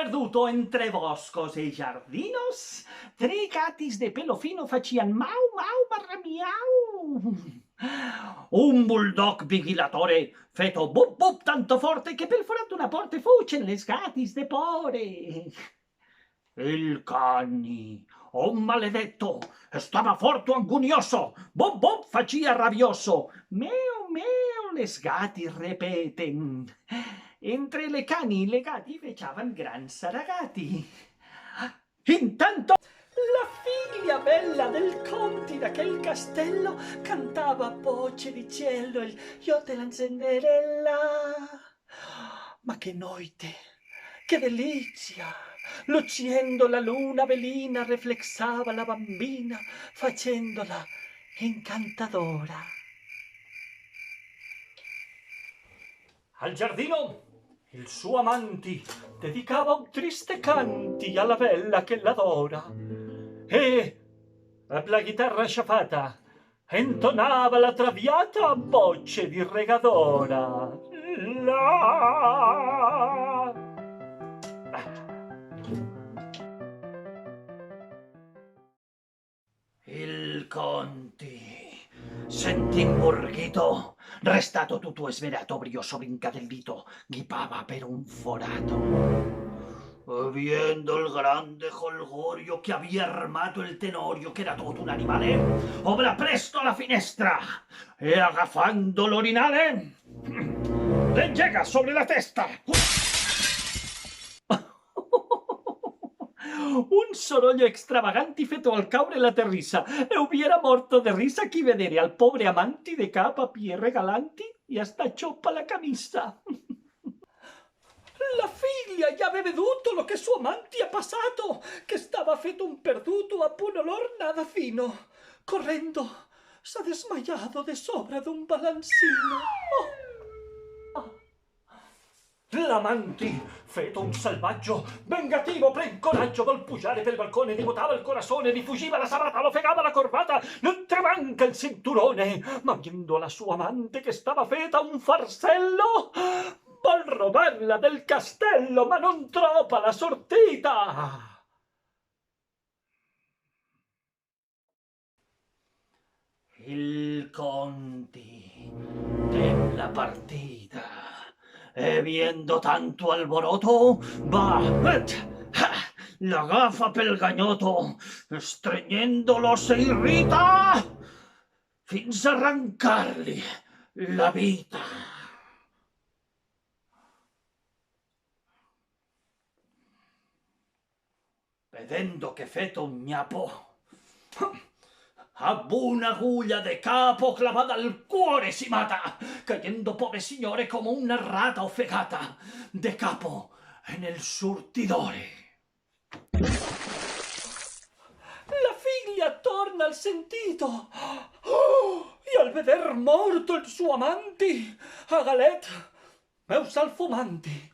perduto entre boscos y jardinos, tres gatis de pelo fino facían mau, mau, barra miau. Un bulldog vigilatore feto bup, bup tanto forte che perforando una porta fucen les gatis de pore. Il cani, un maledetto, stava forte angunioso, bup, bup facía rabioso, meo, meo, les gati repeten. Entre le cani le gati feciavan gran saragati. Intanto la figlia bella del conte d'aquel castello cantava a voce di cielo il io te la Cinderella. Ma che noite, che delizia! Luciendo la luna velina reflexava la bambina facendola incantadora. Al giardino il suo amanti dedicava un triste canti alla bella che l'adora e la chitarra sciafata entonava la traviata voce di regadora. La... Il Conti, sentì imborghito, restato tutto svelato, brioso, brincadellito, ghipava per un forato. Viendo el grande jolgorio que había armado el tenorio, que era todo un animale, obra presto la finestra e agafando l'orinale, le llega sobre la testa. Un soroglio extravaganti feto al caure la terrissa e hubiera morto de risa chi vedere al pobre amanti de capa pierre galanti e hasta cioppa la camisa. La figlia ya aveva veduto lo che suo amanti ha passato, che stava feto un perduto a pun olor nada fino. Correndo, s'ha desmayado de sobra d'un balancino. Oh. L'amanti, feto un salvaggio, vengativo, pren coraggio, vol pugiare pel balcone, dimutava il corazone, rifugiva la sarata, lo fegava la corbata, non tremanca il cinturone, ma viendo la sua amante che stava feta un farsello, vol robarla del castello, ma non troppa la sortita. Il Conti della partita e viendo tanto alboroto, va, la gafa pel gagnoto, stringendolo se irrita, fins a arrancarli la vita. Vedendo che feto un gnapo, a una aguglia de capo clavada al cuore si mata, cayendo pobre signore come una rata offegata de capo nel surtidore. La figlia torna al sentito e al veder morto il suo amanti a galet meusa al fumanti.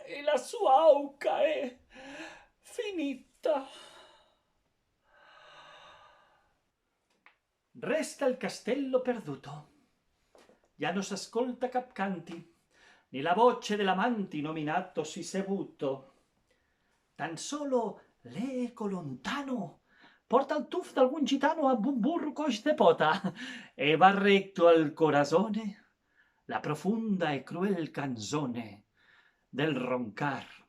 E la sua auca è finita. Resta il castello perduto. Ja non s'ascolta cap canti, né la voce dell'amanti nominatosi sevuto. Tan solo l'eco lontano porta il tuf d'algun gitano a Bumburgos de pota e va recto al corazone la profunda e cruel canzone del roncar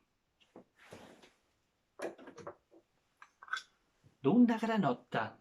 d'una granotta.